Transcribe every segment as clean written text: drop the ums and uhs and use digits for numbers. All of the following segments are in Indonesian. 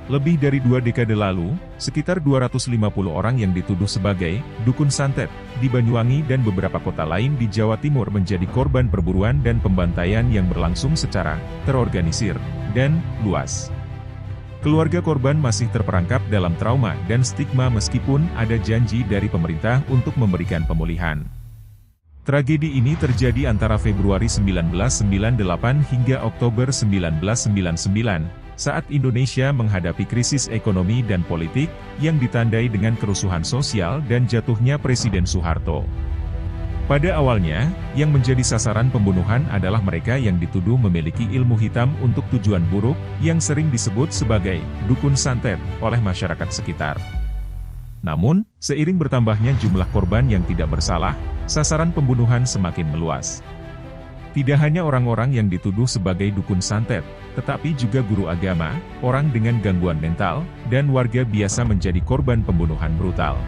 Lebih dari 2 dekade lalu, sekitar 250 orang yang dituduh sebagai dukun santet di Banyuwangi dan beberapa kota lain di Jawa Timur menjadi korban perburuan dan pembantaian yang berlangsung secara terorganisir dan luas. Keluarga korban masih terperangkap dalam trauma dan stigma meskipun ada janji dari pemerintah untuk memberikan pemulihan. Tragedi ini terjadi antara Februari 1998 hingga Oktober 1999. Saat Indonesia menghadapi krisis ekonomi dan politik, yang ditandai dengan kerusuhan sosial dan jatuhnya Presiden Soeharto. Pada awalnya, yang menjadi sasaran pembunuhan adalah mereka yang dituduh memiliki ilmu hitam untuk tujuan buruk, yang sering disebut sebagai dukun santet oleh masyarakat sekitar. Namun, seiring bertambahnya jumlah korban yang tidak bersalah, sasaran pembunuhan semakin meluas. Tidak hanya orang-orang yang dituduh sebagai dukun santet, tetapi juga guru agama, orang dengan gangguan mental, dan warga biasa menjadi korban pembunuhan brutal.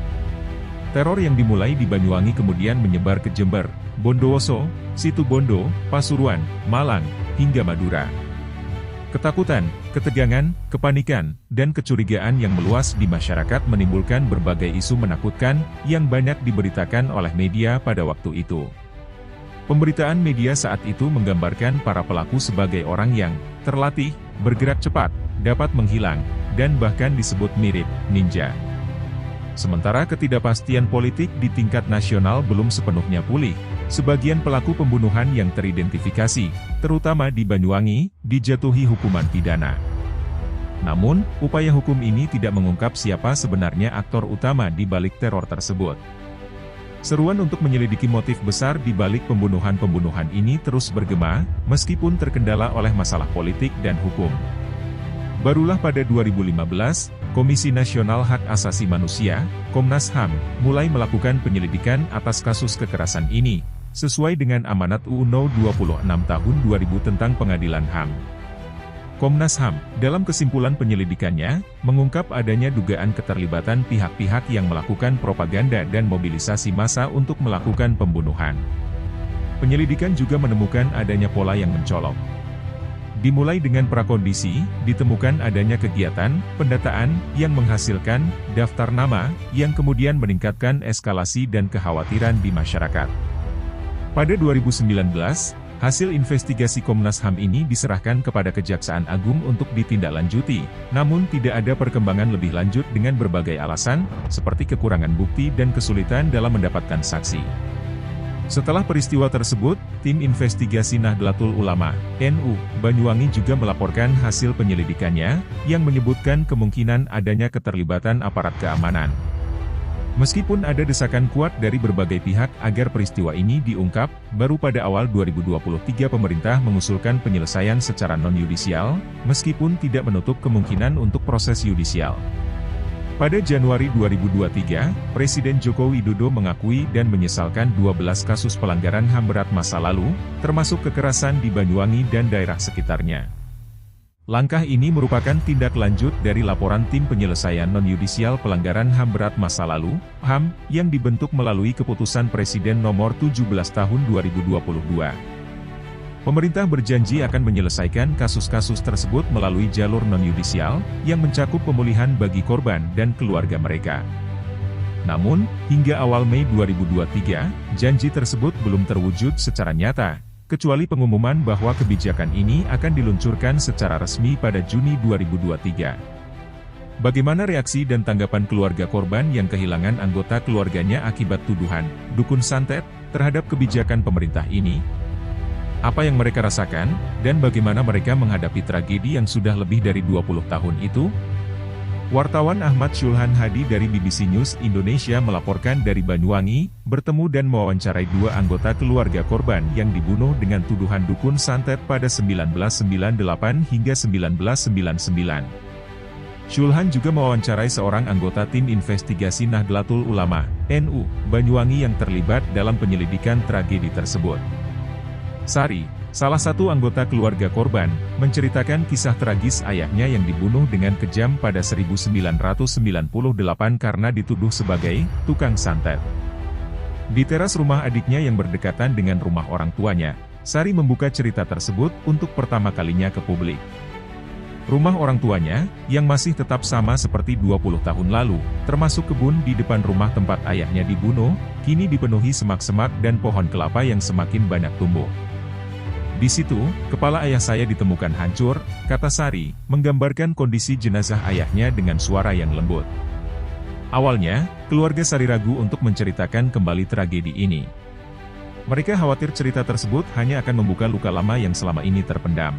Teror yang dimulai di Banyuwangi kemudian menyebar ke Jember, Bondowoso, Situbondo, Pasuruan, Malang, hingga Madura. Ketakutan, ketegangan, kepanikan, dan kecurigaan yang meluas di masyarakat menimbulkan berbagai isu menakutkan yang banyak diberitakan oleh media pada waktu itu. Pemberitaan media saat itu menggambarkan para pelaku sebagai orang yang terlatih, bergerak cepat, dapat menghilang, dan bahkan disebut mirip ninja. Sementara ketidakpastian politik di tingkat nasional belum sepenuhnya pulih, sebagian pelaku pembunuhan yang teridentifikasi, terutama di Banyuwangi, dijatuhi hukuman pidana. Namun, upaya hukum ini tidak mengungkap siapa sebenarnya aktor utama di balik teror tersebut. Seruan untuk menyelidiki motif besar di balik pembunuhan-pembunuhan ini terus bergema, meskipun terkendala oleh masalah politik dan hukum. Barulah pada 2015, Komisi Nasional Hak Asasi Manusia, Komnas HAM, mulai melakukan penyelidikan atas kasus kekerasan ini, sesuai dengan amanat UU No. 26 Tahun 2000 tentang Pengadilan HAM. Komnas HAM, dalam kesimpulan penyelidikannya, mengungkap adanya dugaan keterlibatan pihak-pihak yang melakukan propaganda dan mobilisasi massa untuk melakukan pembunuhan. Penyelidikan juga menemukan adanya pola yang mencolok. Dimulai dengan prakondisi, ditemukan adanya kegiatan, pendataan, yang menghasilkan daftar nama, yang kemudian meningkatkan eskalasi dan kekhawatiran di masyarakat. Pada 2019, hasil investigasi Komnas HAM ini diserahkan kepada Kejaksaan Agung untuk ditindaklanjuti, namun tidak ada perkembangan lebih lanjut dengan berbagai alasan, seperti kekurangan bukti dan kesulitan dalam mendapatkan saksi. Setelah peristiwa tersebut, tim investigasi Nahdlatul Ulama, NU, Banyuwangi juga melaporkan hasil penyelidikannya, yang menyebutkan kemungkinan adanya keterlibatan aparat keamanan. Meskipun ada desakan kuat dari berbagai pihak agar peristiwa ini diungkap, baru pada awal 2023 pemerintah mengusulkan penyelesaian secara non-yudisial, meskipun tidak menutup kemungkinan untuk proses yudisial. Pada Januari 2023, Presiden Joko Widodo mengakui dan menyesalkan 12 kasus pelanggaran HAM berat masa lalu, termasuk kekerasan di Banyuwangi dan daerah sekitarnya. Langkah ini merupakan tindak lanjut dari laporan Tim Penyelesaian Non-Yudisial Pelanggaran HAM Berat Masa Lalu, HAM, yang dibentuk melalui keputusan Presiden nomor 17 tahun 2022. Pemerintah berjanji akan menyelesaikan kasus-kasus tersebut melalui jalur non-yudisial, yang mencakup pemulihan bagi korban dan keluarga mereka. Namun, hingga awal Mei 2023, janji tersebut belum terwujud secara nyata, kecuali pengumuman bahwa kebijakan ini akan diluncurkan secara resmi pada Juni 2023. Bagaimana reaksi dan tanggapan keluarga korban yang kehilangan anggota keluarganya akibat tuduhan dukun santet terhadap kebijakan pemerintah ini? Apa yang mereka rasakan, dan bagaimana mereka menghadapi tragedi yang sudah lebih dari 20 tahun itu? Wartawan Ahmad Syulhan Hadi dari BBC News Indonesia melaporkan dari Banyuwangi, bertemu dan mewawancarai 2 anggota keluarga korban yang dibunuh dengan tuduhan dukun santet pada 1998 hingga 1999. Syulhan juga mewawancarai seorang anggota tim investigasi Nahdlatul Ulama, NU, Banyuwangi yang terlibat dalam penyelidikan tragedi tersebut. Sari, salah satu anggota keluarga korban, menceritakan kisah tragis ayahnya yang dibunuh dengan kejam pada 1998 karena dituduh sebagai tukang santet. Di teras rumah adiknya yang berdekatan dengan rumah orang tuanya, Sari membuka cerita tersebut untuk pertama kalinya ke publik. Rumah orang tuanya, yang masih tetap sama seperti 20 tahun lalu, termasuk kebun di depan rumah tempat ayahnya dibunuh, kini dipenuhi semak-semak dan pohon kelapa yang semakin banyak tumbuh. Di situ, kepala ayah saya ditemukan hancur, kata Sari, menggambarkan kondisi jenazah ayahnya dengan suara yang lembut. Awalnya, keluarga Sari ragu untuk menceritakan kembali tragedi ini. Mereka khawatir cerita tersebut hanya akan membuka luka lama yang selama ini terpendam.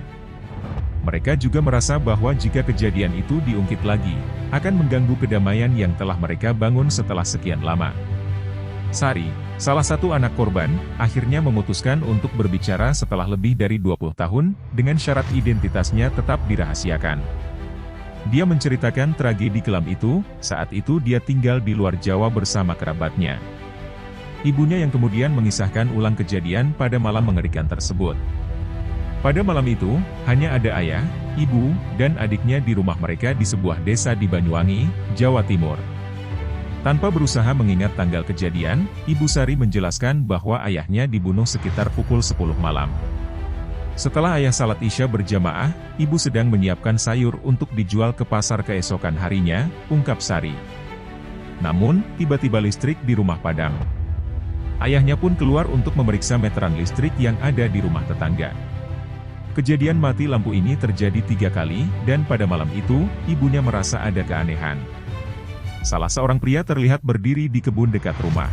Mereka juga merasa bahwa jika kejadian itu diungkit lagi, akan mengganggu kedamaian yang telah mereka bangun setelah sekian lama. Sari, salah satu anak korban, akhirnya memutuskan untuk berbicara setelah lebih dari 20 tahun, dengan syarat identitasnya tetap dirahasiakan. Dia menceritakan tragedi kelam itu, saat itu dia tinggal di luar Jawa bersama kerabatnya. Ibunya yang kemudian mengisahkan ulang kejadian pada malam mengerikan tersebut. Pada malam itu, hanya ada ayah, ibu, dan adiknya di rumah mereka di sebuah desa di Banyuwangi, Jawa Timur. Tanpa berusaha mengingat tanggal kejadian, Ibu Sari menjelaskan bahwa ayahnya dibunuh sekitar pukul 10 malam. Setelah ayah salat Isya berjamaah, ibu sedang menyiapkan sayur untuk dijual ke pasar keesokan harinya, ungkap Sari. Namun, tiba-tiba listrik di rumah padam. Ayahnya pun keluar untuk memeriksa meteran listrik yang ada di rumah tetangga. Kejadian mati lampu ini terjadi 3 kali, dan pada malam itu, ibunya merasa ada keanehan. Salah seorang pria terlihat berdiri di kebun dekat rumah.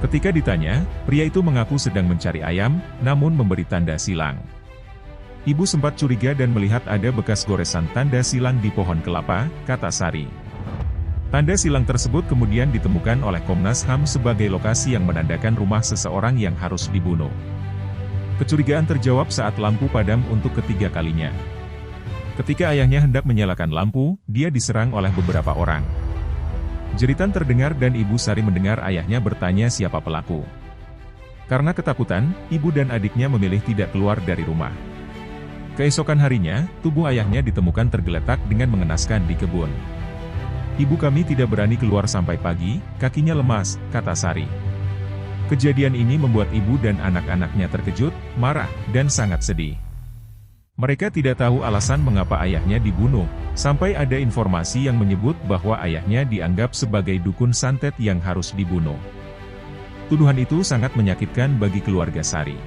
Ketika ditanya, pria itu mengaku sedang mencari ayam, namun memberi tanda silang. Ibu sempat curiga dan melihat ada bekas goresan tanda silang di pohon kelapa, kata Sari. Tanda silang tersebut kemudian ditemukan oleh Komnas HAM sebagai lokasi yang menandakan rumah seseorang yang harus dibunuh. Kecurigaan terjawab saat lampu padam untuk ketiga kalinya. Ketika ayahnya hendak menyalakan lampu, dia diserang oleh beberapa orang. Jeritan terdengar dan Ibu Sari mendengar ayahnya bertanya siapa pelaku. Karena ketakutan, ibu dan adiknya memilih tidak keluar dari rumah. Keesokan harinya, tubuh ayahnya ditemukan tergeletak dengan mengenaskan di kebun. Ibu kami tidak berani keluar sampai pagi, kakinya lemas, kata Sari. Kejadian ini membuat ibu dan anak-anaknya terkejut, marah, dan sangat sedih. Mereka tidak tahu alasan mengapa ayahnya dibunuh, sampai ada informasi yang menyebut bahwa ayahnya dianggap sebagai dukun santet yang harus dibunuh. Tuduhan itu sangat menyakitkan bagi keluarga Sari.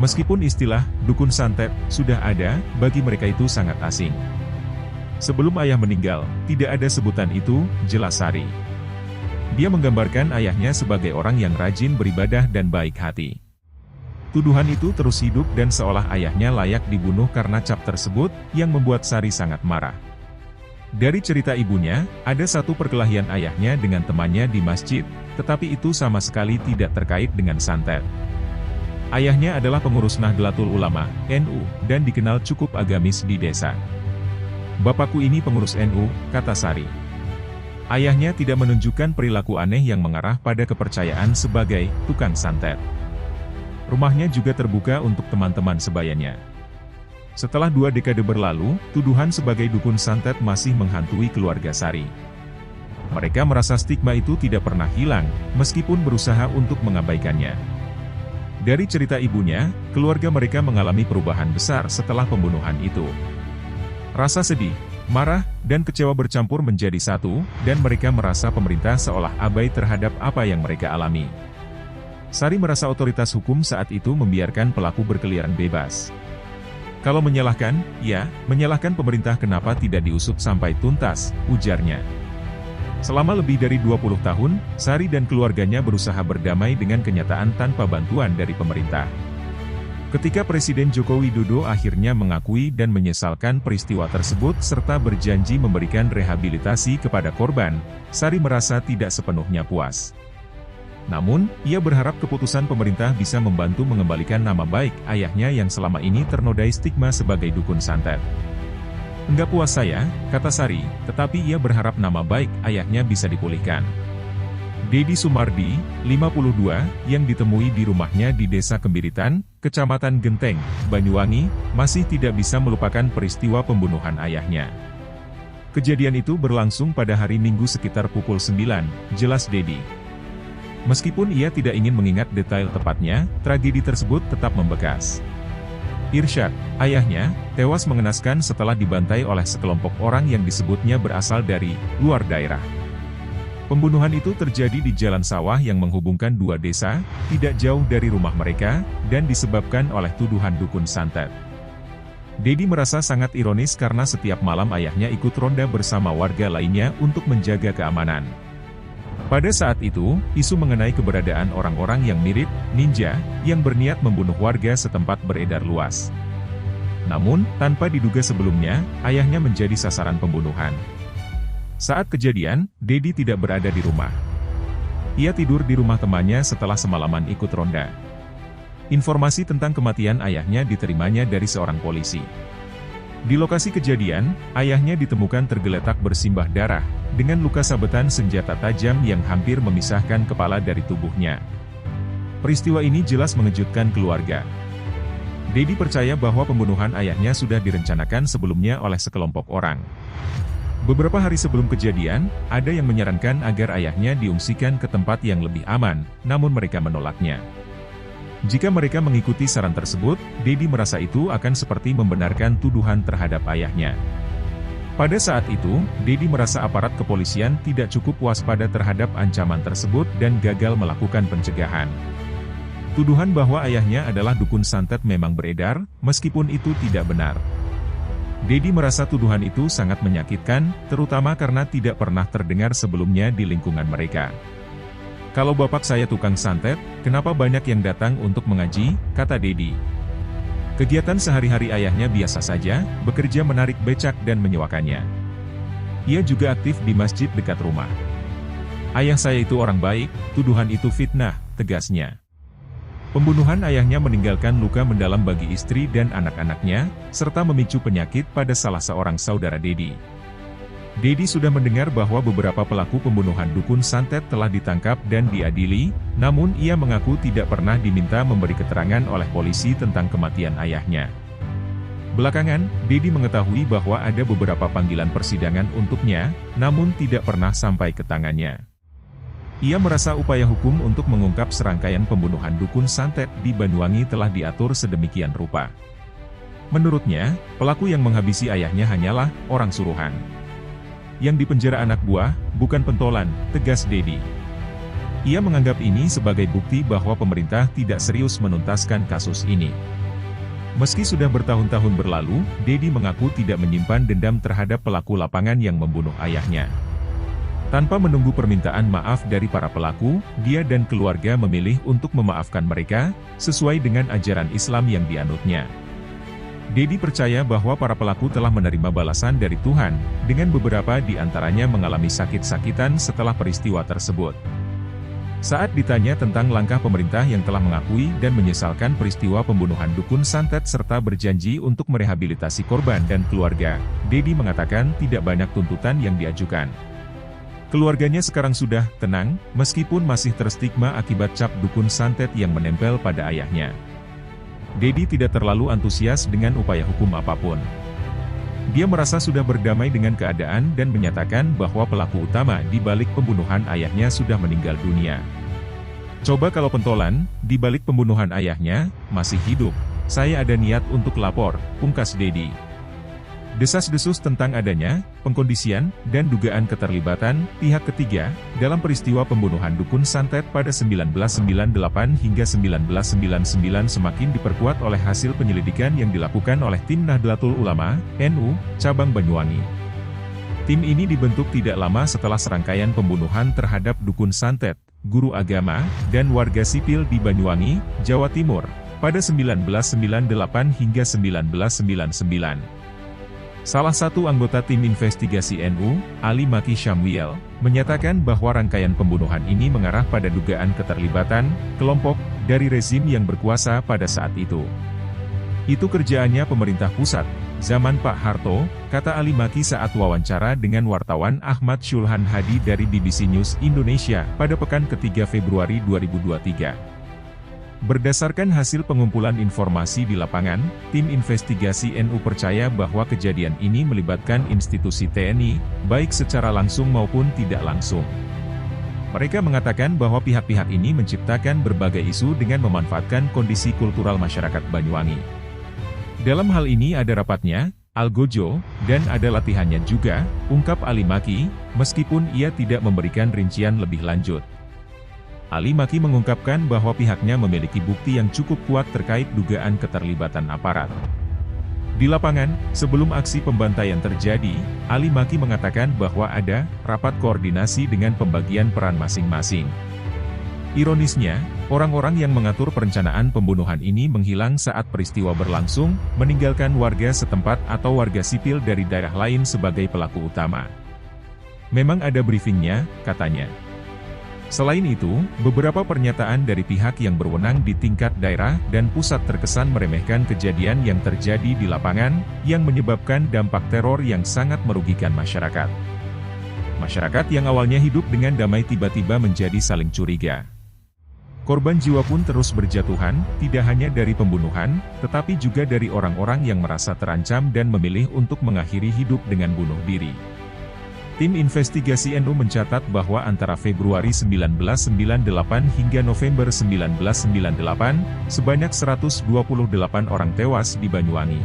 Meskipun istilah dukun santet sudah ada, bagi mereka itu sangat asing. Sebelum ayah meninggal, tidak ada sebutan itu, jelas Sari. Dia menggambarkan ayahnya sebagai orang yang rajin beribadah dan baik hati. Tuduhan itu terus hidup dan seolah ayahnya layak dibunuh karena cap tersebut, yang membuat Sari sangat marah. Dari cerita ibunya, ada satu perkelahian ayahnya dengan temannya di masjid, tetapi itu sama sekali tidak terkait dengan santet. Ayahnya adalah pengurus Nahdlatul Ulama, NU, dan dikenal cukup agamis di desa. Bapakku ini pengurus NU, kata Sari. Ayahnya tidak menunjukkan perilaku aneh yang mengarah pada kepercayaan sebagai tukang santet. Rumahnya juga terbuka untuk teman-teman sebayanya. Setelah 2 dekade berlalu, tuduhan sebagai dukun santet masih menghantui keluarga Sari. Mereka merasa stigma itu tidak pernah hilang, meskipun berusaha untuk mengabaikannya. Dari cerita ibunya, keluarga mereka mengalami perubahan besar setelah pembunuhan itu. Rasa sedih, marah, dan kecewa bercampur menjadi satu, dan mereka merasa pemerintah seolah abai terhadap apa yang mereka alami. Sari merasa otoritas hukum saat itu membiarkan pelaku berkeliaran bebas. Kalau menyalahkan, ya, menyalahkan pemerintah kenapa tidak diusut sampai tuntas, ujarnya. Selama lebih dari 20 tahun, Sari dan keluarganya berusaha berdamai dengan kenyataan tanpa bantuan dari pemerintah. Ketika Presiden Joko Widodo akhirnya mengakui dan menyesalkan peristiwa tersebut serta berjanji memberikan rehabilitasi kepada korban, Sari merasa tidak sepenuhnya puas. Namun, ia berharap keputusan pemerintah bisa membantu mengembalikan nama baik ayahnya yang selama ini ternodai stigma sebagai dukun santet. Enggak puas saya, kata Sari, tetapi ia berharap nama baik ayahnya bisa dipulihkan. Dedi Sumardi, 52, yang ditemui di rumahnya di Desa Kembiritan, Kecamatan Genteng, Banyuwangi, masih tidak bisa melupakan peristiwa pembunuhan ayahnya. Kejadian itu berlangsung pada hari Minggu sekitar pukul 9, jelas Dedi. Meskipun ia tidak ingin mengingat detail tepatnya, tragedi tersebut tetap membekas. Irsyad, ayahnya, tewas mengenaskan setelah dibantai oleh sekelompok orang yang disebutnya berasal dari luar daerah. Pembunuhan itu terjadi di jalan sawah yang menghubungkan dua desa, tidak jauh dari rumah mereka, dan disebabkan oleh tuduhan dukun santet. Dedi merasa sangat ironis karena setiap malam ayahnya ikut ronda bersama warga lainnya untuk menjaga keamanan. Pada saat itu, isu mengenai keberadaan orang-orang yang mirip ninja, yang berniat membunuh warga setempat beredar luas. Namun, tanpa diduga sebelumnya, ayahnya menjadi sasaran pembunuhan. Saat kejadian, Dedi tidak berada di rumah. Ia tidur di rumah temannya setelah semalaman ikut ronda. Informasi tentang kematian ayahnya diterimanya dari seorang polisi. Di lokasi kejadian, ayahnya ditemukan tergeletak bersimbah darah, dengan luka sabetan senjata tajam yang hampir memisahkan kepala dari tubuhnya. Peristiwa ini jelas mengejutkan keluarga. Dedi percaya bahwa pembunuhan ayahnya sudah direncanakan sebelumnya oleh sekelompok orang. Beberapa hari sebelum kejadian, ada yang menyarankan agar ayahnya diungsikan ke tempat yang lebih aman, namun mereka menolaknya. Jika mereka mengikuti saran tersebut, Dedi merasa itu akan seperti membenarkan tuduhan terhadap ayahnya. Pada saat itu, Dedi merasa aparat kepolisian tidak cukup waspada terhadap ancaman tersebut dan gagal melakukan pencegahan. Tuduhan bahwa ayahnya adalah dukun santet memang beredar, meskipun itu tidak benar. Dedi merasa tuduhan itu sangat menyakitkan, terutama karena tidak pernah terdengar sebelumnya di lingkungan mereka. Kalau bapak saya tukang santet, kenapa banyak yang datang untuk mengaji, kata Dedi. Kegiatan sehari-hari ayahnya biasa saja, bekerja menarik becak dan menyewakannya. Ia juga aktif di masjid dekat rumah. Ayah saya itu orang baik, tuduhan itu fitnah, tegasnya. Pembunuhan ayahnya meninggalkan luka mendalam bagi istri dan anak-anaknya, serta memicu penyakit pada salah seorang saudara Dedi. Dedi sudah mendengar bahwa beberapa pelaku pembunuhan dukun santet telah ditangkap dan diadili, namun ia mengaku tidak pernah diminta memberi keterangan oleh polisi tentang kematian ayahnya. Belakangan, Dedi mengetahui bahwa ada beberapa panggilan persidangan untuknya, namun tidak pernah sampai ke tangannya. Ia merasa upaya hukum untuk mengungkap serangkaian pembunuhan dukun santet di Banyuwangi telah diatur sedemikian rupa. Menurutnya, pelaku yang menghabisi ayahnya hanyalah orang suruhan. Yang dipenjara anak buah, bukan pentolan, tegas Dedi. Ia menganggap ini sebagai bukti bahwa pemerintah tidak serius menuntaskan kasus ini. Meski sudah bertahun-tahun berlalu, Dedi mengaku tidak menyimpan dendam terhadap pelaku lapangan yang membunuh ayahnya. Tanpa menunggu permintaan maaf dari para pelaku, dia dan keluarga memilih untuk memaafkan mereka, sesuai dengan ajaran Islam yang dianutnya. Dedi percaya bahwa para pelaku telah menerima balasan dari Tuhan, dengan beberapa di antaranya mengalami sakit-sakitan setelah peristiwa tersebut. Saat ditanya tentang langkah pemerintah yang telah mengakui dan menyesalkan peristiwa pembunuhan dukun santet serta berjanji untuk merehabilitasi korban dan keluarga, Dedi mengatakan tidak banyak tuntutan yang diajukan. Keluarganya sekarang sudah tenang, meskipun masih terstigma akibat cap dukun santet yang menempel pada ayahnya. Dedi tidak terlalu antusias dengan upaya hukum apapun. Dia merasa sudah berdamai dengan keadaan dan menyatakan bahwa pelaku utama di balik pembunuhan ayahnya sudah meninggal dunia. Coba kalau pentolan, di balik pembunuhan ayahnya, masih hidup, saya ada niat untuk lapor, pungkas Dedi. Desas-desus tentang adanya pengkondisian dan dugaan keterlibatan pihak ketiga dalam peristiwa pembunuhan dukun santet pada 1998 hingga 1999 semakin diperkuat oleh hasil penyelidikan yang dilakukan oleh Tim Nahdlatul Ulama, NU, Cabang Banyuwangi. Tim ini dibentuk tidak lama setelah serangkaian pembunuhan terhadap dukun santet, guru agama, dan warga sipil di Banyuwangi, Jawa Timur, pada 1998 hingga 1999. Salah satu anggota tim investigasi NU, Ali Maki Shamwiel, menyatakan bahwa rangkaian pembunuhan ini mengarah pada dugaan keterlibatan kelompok dari rezim yang berkuasa pada saat itu. Itu kerjaannya pemerintah pusat, zaman Pak Harto, kata Ali Maki saat wawancara dengan wartawan Ahmad Syulhan Hadi dari BBC News Indonesia pada pekan ketiga Februari 2023. Berdasarkan hasil pengumpulan informasi di lapangan, tim investigasi NU percaya bahwa kejadian ini melibatkan institusi TNI, baik secara langsung maupun tidak langsung. Mereka mengatakan bahwa pihak-pihak ini menciptakan berbagai isu dengan memanfaatkan kondisi kultural masyarakat Banyuwangi. Dalam hal ini ada rapatnya, algojo, dan ada latihannya juga, ungkap Ali Maki, meskipun ia tidak memberikan rincian lebih lanjut. Ali Maki mengungkapkan bahwa pihaknya memiliki bukti yang cukup kuat terkait dugaan keterlibatan aparat. Di lapangan, sebelum aksi pembantaian terjadi, Ali Maki mengatakan bahwa ada rapat koordinasi dengan pembagian peran masing-masing. Ironisnya, orang-orang yang mengatur perencanaan pembunuhan ini menghilang saat peristiwa berlangsung, meninggalkan warga setempat atau warga sipil dari daerah lain sebagai pelaku utama. Memang ada briefingnya, katanya. Selain itu, beberapa pernyataan dari pihak yang berwenang di tingkat daerah dan pusat terkesan meremehkan kejadian yang terjadi di lapangan, yang menyebabkan dampak teror yang sangat merugikan masyarakat. Masyarakat yang awalnya hidup dengan damai tiba-tiba menjadi saling curiga. Korban jiwa pun terus berjatuhan, tidak hanya dari pembunuhan, tetapi juga dari orang-orang yang merasa terancam dan memilih untuk mengakhiri hidup dengan bunuh diri. Tim investigasi NU mencatat bahwa antara Februari 1998 hingga November 1998, sebanyak 128 orang tewas di Banyuwangi.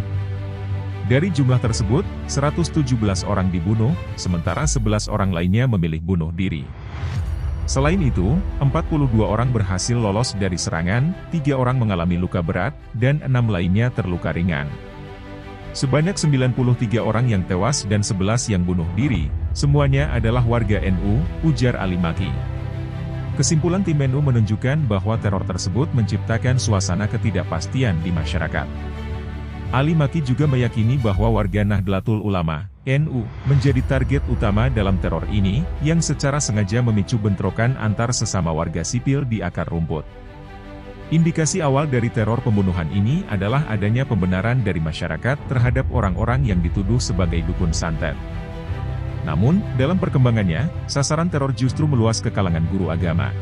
Dari jumlah tersebut, 117 orang dibunuh, sementara 11 orang lainnya memilih bunuh diri. Selain itu, 42 orang berhasil lolos dari serangan, 3 orang mengalami luka berat, dan 6 lainnya terluka ringan. Sebanyak 93 orang yang tewas dan 11 yang bunuh diri, semuanya adalah warga NU, ujar Ali Maki. Kesimpulan tim NU menunjukkan bahwa teror tersebut menciptakan suasana ketidakpastian di masyarakat. Ali Maki juga meyakini bahwa warga Nahdlatul Ulama, NU, menjadi target utama dalam teror ini, yang secara sengaja memicu bentrokan antar sesama warga sipil di akar rumput. Indikasi awal dari teror pembunuhan ini adalah adanya pembenaran dari masyarakat terhadap orang-orang yang dituduh sebagai dukun santet. Namun, dalam perkembangannya, sasaran teror justru meluas ke kalangan guru agama.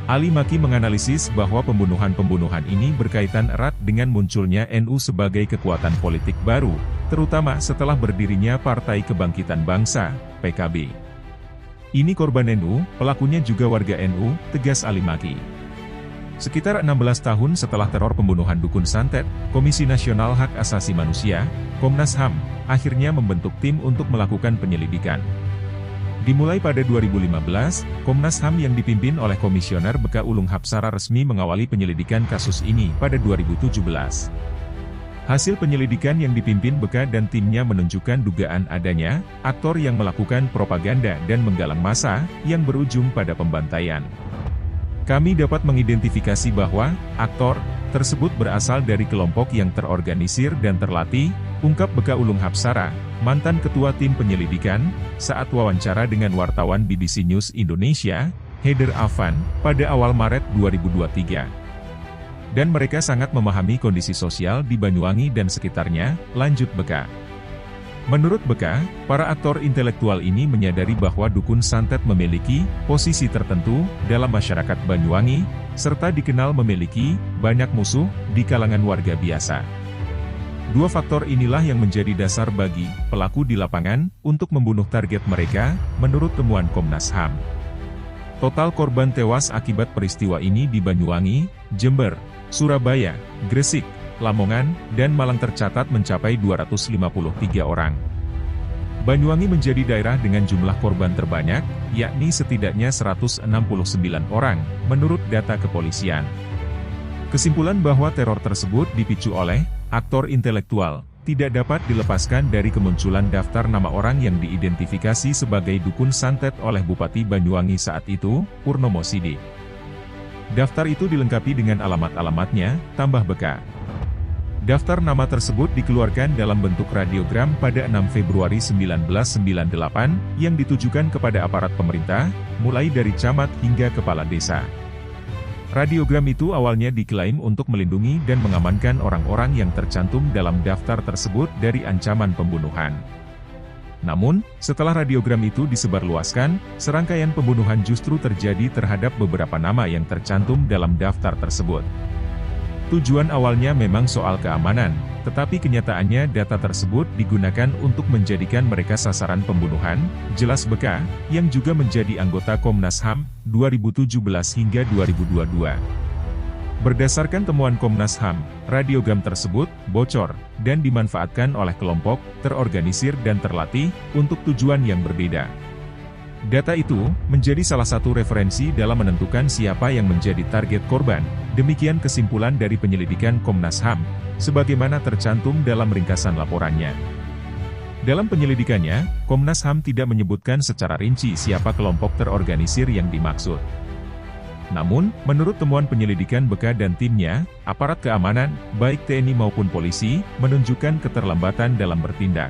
Ali Maki menganalisis bahwa pembunuhan-pembunuhan ini berkaitan erat dengan munculnya NU sebagai kekuatan politik baru, terutama setelah berdirinya Partai Kebangkitan Bangsa, PKB. Ini korban NU, pelakunya juga warga NU, tegas Ali Maki. Sekitar 16 tahun setelah teror pembunuhan dukun santet, Komisi Nasional Hak Asasi Manusia, Komnas HAM, akhirnya membentuk tim untuk melakukan penyelidikan. Dimulai pada 2015, Komnas HAM yang dipimpin oleh Komisioner BK Ulung Hapsara resmi mengawali penyelidikan kasus ini pada 2017. Hasil penyelidikan yang dipimpin BK dan timnya menunjukkan dugaan adanya aktor yang melakukan propaganda dan menggalang massa, yang berujung pada pembantaian. Kami dapat mengidentifikasi bahwa aktor tersebut berasal dari kelompok yang terorganisir dan terlatih, ungkap BK Ulung Hapsara, mantan ketua tim penyelidikan, saat wawancara dengan wartawan BBC News Indonesia, Heather Afan, pada awal Maret 2023. Dan mereka sangat memahami kondisi sosial di Banyuwangi dan sekitarnya, lanjut BK. Menurut BK, para aktor intelektual ini menyadari bahwa dukun santet memiliki posisi tertentu dalam masyarakat Banyuwangi, serta dikenal memiliki banyak musuh di kalangan warga biasa. Dua faktor inilah yang menjadi dasar bagi pelaku di lapangan untuk membunuh target mereka, menurut temuan Komnas HAM. Total korban tewas akibat peristiwa ini di Banyuwangi, Jember, Surabaya, Gresik, Lamongan, dan Malang tercatat mencapai 253 orang. Banyuwangi menjadi daerah dengan jumlah korban terbanyak, yakni setidaknya 169 orang, menurut data kepolisian. Kesimpulan bahwa teror tersebut dipicu oleh aktor intelektual tidak dapat dilepaskan dari kemunculan daftar nama orang yang diidentifikasi sebagai dukun santet oleh Bupati Banyuwangi saat itu, Purnomo Sidik. Daftar itu dilengkapi dengan alamat-alamatnya, tambah BK. Daftar nama tersebut dikeluarkan dalam bentuk radiogram pada 6 Februari 1998, yang ditujukan kepada aparat pemerintah, mulai dari camat hingga kepala desa. Radiogram itu awalnya diklaim untuk melindungi dan mengamankan orang-orang yang tercantum dalam daftar tersebut dari ancaman pembunuhan. Namun, setelah radiogram itu disebarluaskan, serangkaian pembunuhan justru terjadi terhadap beberapa nama yang tercantum dalam daftar tersebut. Tujuan awalnya memang soal keamanan, tetapi kenyataannya data tersebut digunakan untuk menjadikan mereka sasaran pembunuhan, jelas BK, yang juga menjadi anggota Komnas HAM, 2017 hingga 2022. Berdasarkan temuan Komnas HAM, radiogram tersebut bocor dan dimanfaatkan oleh kelompok terorganisir dan terlatih untuk tujuan yang berbeda. Data itu menjadi salah satu referensi dalam menentukan siapa yang menjadi target korban. Demikian kesimpulan dari penyelidikan Komnas HAM, sebagaimana tercantum dalam ringkasan laporannya. Dalam penyelidikannya, Komnas HAM tidak menyebutkan secara rinci siapa kelompok terorganisir yang dimaksud. Namun, menurut temuan penyelidikan BK dan timnya, aparat keamanan, baik TNI maupun polisi, menunjukkan keterlambatan dalam bertindak.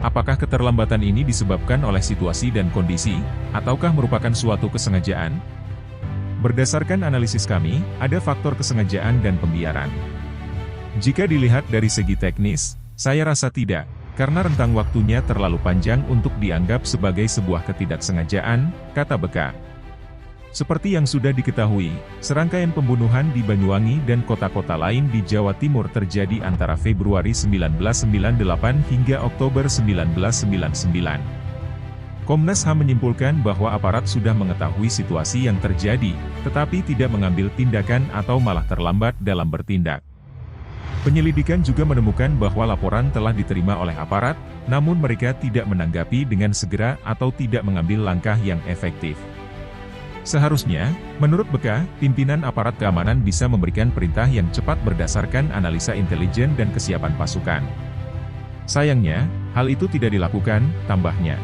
Apakah keterlambatan ini disebabkan oleh situasi dan kondisi, ataukah merupakan suatu kesengajaan? Berdasarkan analisis kami, ada faktor kesengajaan dan pembiaran. Jika dilihat dari segi teknis, saya rasa tidak, karena rentang waktunya terlalu panjang untuk dianggap sebagai sebuah ketidaksengajaan, kata BK. Seperti yang sudah diketahui, serangkaian pembunuhan di Banyuwangi dan kota-kota lain di Jawa Timur terjadi antara Februari 1998 hingga Oktober 1999. Komnas HAM menyimpulkan bahwa aparat sudah mengetahui situasi yang terjadi, tetapi tidak mengambil tindakan atau malah terlambat dalam bertindak. Penyelidikan juga menemukan bahwa laporan telah diterima oleh aparat, namun mereka tidak menanggapi dengan segera atau tidak mengambil langkah yang efektif. Seharusnya, menurut BK, pimpinan aparat keamanan bisa memberikan perintah yang cepat berdasarkan analisa intelijen dan kesiapan pasukan. Sayangnya, hal itu tidak dilakukan, tambahnya.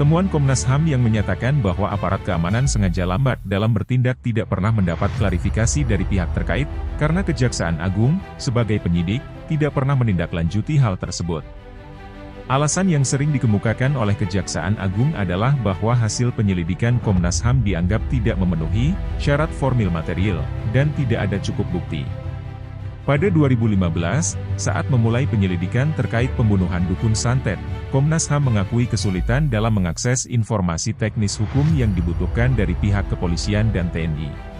Temuan Komnas HAM yang menyatakan bahwa aparat keamanan sengaja lambat dalam bertindak tidak pernah mendapat klarifikasi dari pihak terkait, karena Kejaksaan Agung, sebagai penyidik, tidak pernah menindaklanjuti hal tersebut. Alasan yang sering dikemukakan oleh Kejaksaan Agung adalah bahwa hasil penyelidikan Komnas HAM dianggap tidak memenuhi syarat formil material, dan tidak ada cukup bukti. Pada 2015, saat memulai penyelidikan terkait pembunuhan dukun santet, Komnas HAM mengakui kesulitan dalam mengakses informasi teknis hukum yang dibutuhkan dari pihak kepolisian dan TNI.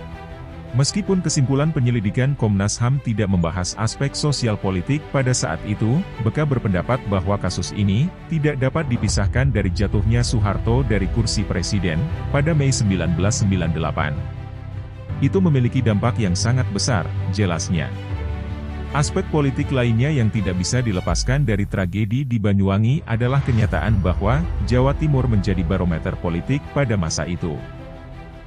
Meskipun kesimpulan penyelidikan Komnas HAM tidak membahas aspek sosial politik pada saat itu, BK berpendapat bahwa kasus ini tidak dapat dipisahkan dari jatuhnya Soeharto dari kursi presiden pada Mei 1998. Itu memiliki dampak yang sangat besar, jelasnya. Aspek politik lainnya yang tidak bisa dilepaskan dari tragedi di Banyuwangi adalah kenyataan bahwa Jawa Timur menjadi barometer politik pada masa itu,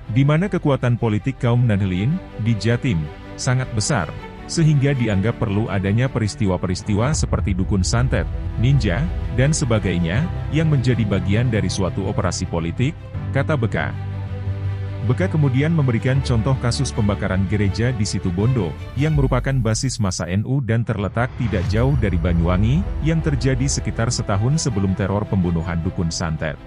di mana kekuatan politik kaum Nahdlin di Jatim sangat besar, sehingga dianggap perlu adanya peristiwa-peristiwa seperti dukun santet, ninja, dan sebagainya, yang menjadi bagian dari suatu operasi politik, kata BK. BK kemudian memberikan contoh kasus pembakaran gereja di Situbondo, yang merupakan basis massa NU dan terletak tidak jauh dari Banyuwangi, yang terjadi sekitar setahun sebelum teror pembunuhan dukun santet.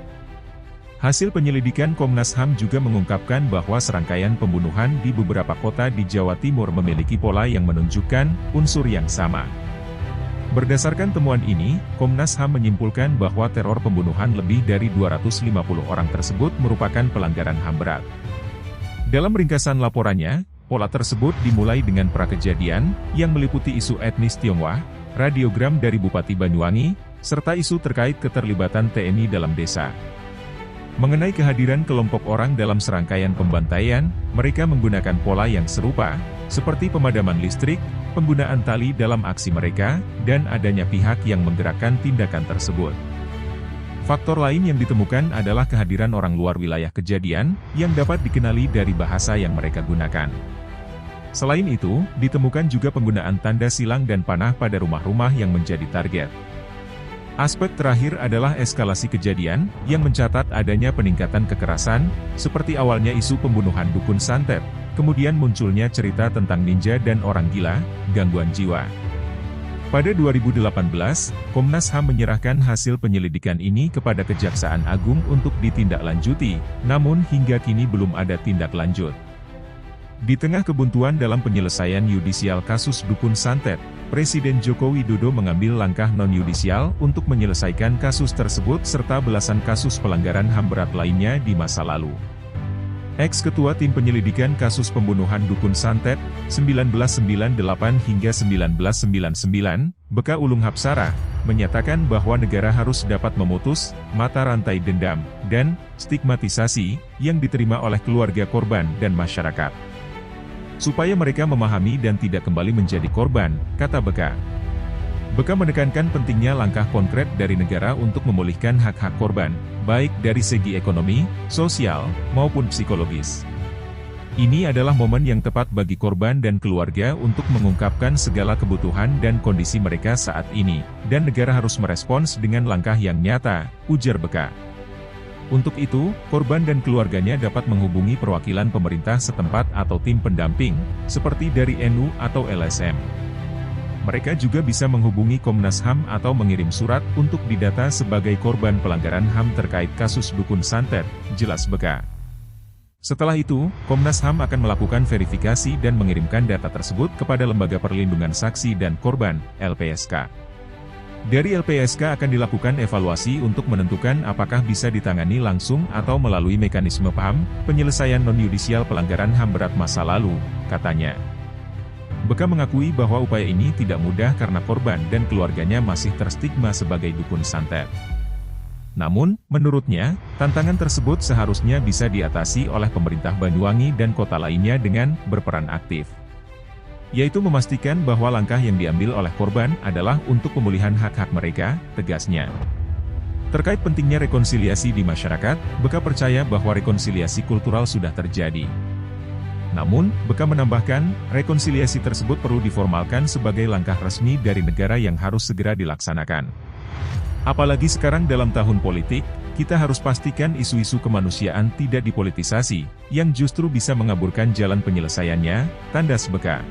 Hasil penyelidikan Komnas HAM juga mengungkapkan bahwa serangkaian pembunuhan di beberapa kota di Jawa Timur memiliki pola yang menunjukkan unsur yang sama. Berdasarkan temuan ini, Komnas HAM menyimpulkan bahwa teror pembunuhan lebih dari 250 orang tersebut merupakan pelanggaran HAM berat. Dalam ringkasan laporannya, pola tersebut dimulai dengan prakejadian, yang meliputi isu etnis Tionghoa, radiogram dari Bupati Banyuwangi, serta isu terkait keterlibatan TNI dalam desa. Mengenai kehadiran kelompok orang dalam serangkaian pembantaian, mereka menggunakan pola yang serupa, seperti pemadaman listrik, penggunaan tali dalam aksi mereka, dan adanya pihak yang menggerakkan tindakan tersebut. Faktor lain yang ditemukan adalah kehadiran orang luar wilayah kejadian, yang dapat dikenali dari bahasa yang mereka gunakan. Selain itu, ditemukan juga penggunaan tanda silang dan panah pada rumah-rumah yang menjadi target. Aspek terakhir adalah eskalasi kejadian, yang mencatat adanya peningkatan kekerasan, seperti awalnya isu pembunuhan dukun santet, kemudian munculnya cerita tentang ninja dan orang gila, gangguan jiwa. Pada 2018, Komnas HAM menyerahkan hasil penyelidikan ini kepada Kejaksaan Agung untuk ditindaklanjuti, namun hingga kini belum ada tindak lanjut. Di tengah kebuntuan dalam penyelesaian yudisial kasus dukun santet, Presiden Joko Widodo mengambil langkah non-yudisial untuk menyelesaikan kasus tersebut serta belasan kasus pelanggaran HAM berat lainnya di masa lalu. Ex-ketua tim penyelidikan kasus pembunuhan dukun santet, 1998 hingga 1999, BK Ulung Hapsara, menyatakan bahwa negara harus dapat memutus mata rantai dendam dan stigmatisasi yang diterima oleh keluarga korban dan masyarakat. supaya mereka memahami dan tidak kembali menjadi korban, kata Beka. Beka menekankan pentingnya langkah konkret dari negara untuk memulihkan hak-hak korban, baik dari segi ekonomi, sosial, maupun psikologis. Ini adalah momen yang tepat bagi korban dan keluarga untuk mengungkapkan segala kebutuhan dan kondisi mereka saat ini, dan negara harus merespons dengan langkah yang nyata, ujar Beka. Untuk itu, korban dan keluarganya dapat menghubungi perwakilan pemerintah setempat atau tim pendamping, seperti dari NU atau LSM. Mereka juga bisa menghubungi Komnas HAM atau mengirim surat untuk didata sebagai korban pelanggaran HAM terkait kasus dukun santet, jelas Beka. Setelah itu, Komnas HAM akan melakukan verifikasi dan mengirimkan data tersebut kepada Lembaga Perlindungan Saksi dan Korban, LPSK. Dari LPSK akan dilakukan evaluasi untuk menentukan apakah bisa ditangani langsung atau melalui mekanisme PAM, penyelesaian non-yudisial pelanggaran HAM berat masa lalu, katanya. Beka mengakui bahwa upaya ini tidak mudah karena korban dan keluarganya masih terstigma sebagai dukun santet. Namun, menurutnya, tantangan tersebut seharusnya bisa diatasi oleh pemerintah Banyuwangi dan kota lainnya dengan berperan aktif. Yaitu memastikan bahwa langkah yang diambil oleh korban adalah untuk pemulihan hak-hak mereka, tegasnya. Terkait pentingnya rekonsiliasi di masyarakat, Beka percaya bahwa rekonsiliasi kultural sudah terjadi. Namun, Beka menambahkan, rekonsiliasi tersebut perlu diformalkan sebagai langkah resmi dari negara yang harus segera dilaksanakan. Apalagi sekarang dalam tahun politik, kita harus pastikan isu-isu kemanusiaan tidak dipolitisasi, yang justru bisa mengaburkan jalan penyelesaiannya, tandas Beka.